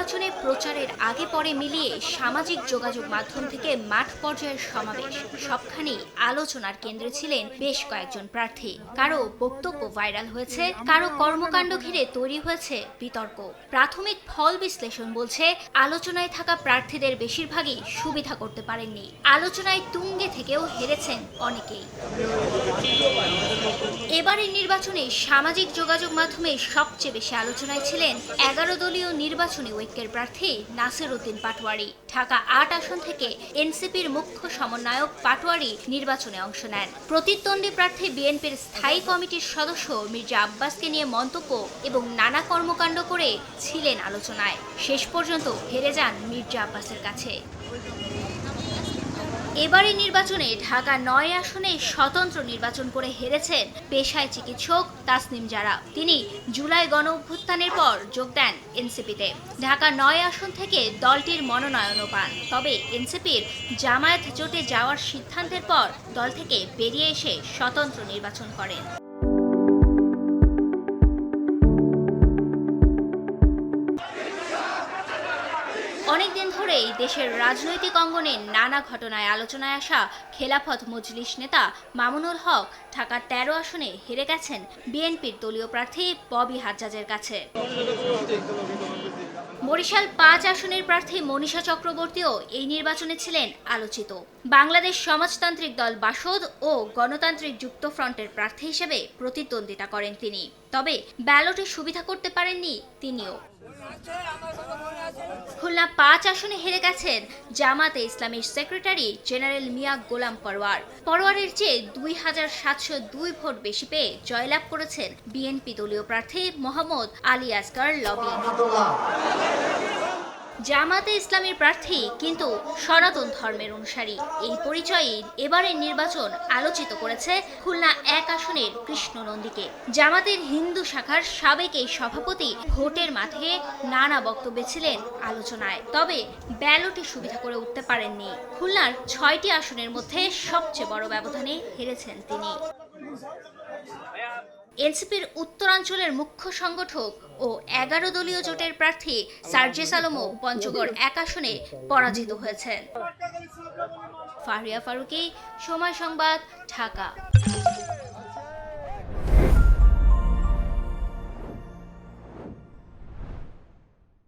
নির্বাচনে প্রচারের আগে পরে মিলিয়ে সামাজিক যোগাযোগ মাধ্যম থেকে মাঠ পর্যায়ের সমাবেশ সবখানেই আলোচনার কেন্দ্রে ছিলেন বেশ কয়েকজন প্রার্থী। কারো বক্তব্য ভাইরাল হয়েছে, কারো কর্মকাণ্ড ঘিরে তৈরি হয়েছে বিতর্ক। প্রাথমিক ফল বিশ্লেষণ বলছে, আলোচনায় থাকা প্রার্থীদের বেশিরভাগই সুবিধা করতে পারেননি। আলোচনায় তুঙ্গে থেকেও হেরেছেন অনেকেই। এবারের নির্বাচনে সামাজিক যোগাযোগ মাধ্যমে সবচেয়ে বেশি আলোচনায় ছিলেন 11 দলীয় নির্বাচনী ঐক্যের প্রার্থী নাসির উদ্দিন পাটোয়ারি। ঢাকা 8 আসন থেকে এনসিপির মুখ্য সমন্বয়ক পাটোয়ারি নির্বাচনে অংশ নেন। প্রতিদ্বন্দ্বী প্রার্থী বিএনপির স্থায়ী কমিটির সদস্য মির্জা আব্বাসকে নিয়ে মন্তব্য এবং নানা কর্মকাণ্ড করে ছিলেন আলোচনায়। শেষ পর্যন্ত হেরে যান মির্জা আব্বাসের কাছে। এবারের নির্বাচনে ঢাকা 9 আসনে স্বতন্ত্র নির্বাচন করে হেরেছেন পেশায় চিকিৎসক তাসনিম জারা। তিনি জুলাই গণ অভ্যুত্থানের পর যোগ দেন এনসিপিতে। ঢাকা 9 আসন থেকে দলটির মনোনয়নও পান। তবে এনসিপির জামায়াত জোটে যাওয়ার সিদ্ধান্তের পর দল থেকে বেরিয়ে এসে স্বতন্ত্র নির্বাচন করেন। অনেকদিন ধরেই দেশের রাজনৈতিক অঙ্গনে নানা ঘটনায় আলোচনায় আসা খেলাফত মজলিস নেতা মামুনুল হক ঢাকা 13 আসনে হেরে গেছেন বিএনপির দলীয় প্রার্থী ববি হাজ্জাজের কাছে। বরিশাল 5 আসনের প্রার্থী মনীষা চক্রবর্তীও এই নির্বাচনে ছিলেন আলোচিত। বাংলাদেশ সমাজতান্ত্রিক দল বাসদ ও গণতান্ত্রিক যুক্তফ্রন্টের প্রার্থী হিসেবে প্রতিদ্বন্দ্বিতা করেন তিনি। তবে ব্যালটে সুবিধা করতে পারেননি তিনিও। খুলনা 5 আসনে হেরে গেছেন জামাতে ইসলামীর সেক্রেটারি জেনারেল মিয়া গোলাম পরোয়ারের চেয়ে 2702 ভোট বেশি পেয়ে জয়লাভ করেছেন বিএনপি দলীয় প্রার্থী মোহাম্মদ আলী আসগার লবি। জামাতে ইসলামীর প্রার্থী কিন্তু সনাতন ধর্মের অনুসারী। এই পরিচয়ে এবারের নির্বাচন আলোচিত করেছে খুলনা 1 আসনের কৃষ্ণ নন্দীকে। জামাতের হিন্দু শাখার সাবেক এই সভাপতি ভোটের মাঠে নানা বক্তব্যে ছিলেন আলোচনায়। তবে ব্যালটে সুবিধা করে উঠতে পারেননি। খুলনার 6টি আসনের মধ্যে সবচেয়ে বড় ব্যবধানে হেরেছেন তিনি। এনসিপির উত্তরাঞ্চলের মুখ্য সংগঠক ও 11 দলীয় জোটের প্রার্থী সার্জিস আলমও পঞ্চগড় 1 আসনে পরাজিত হয়েছেন। ফারিয়া ফারুকী, সময় সংবাদ, ঢাকা।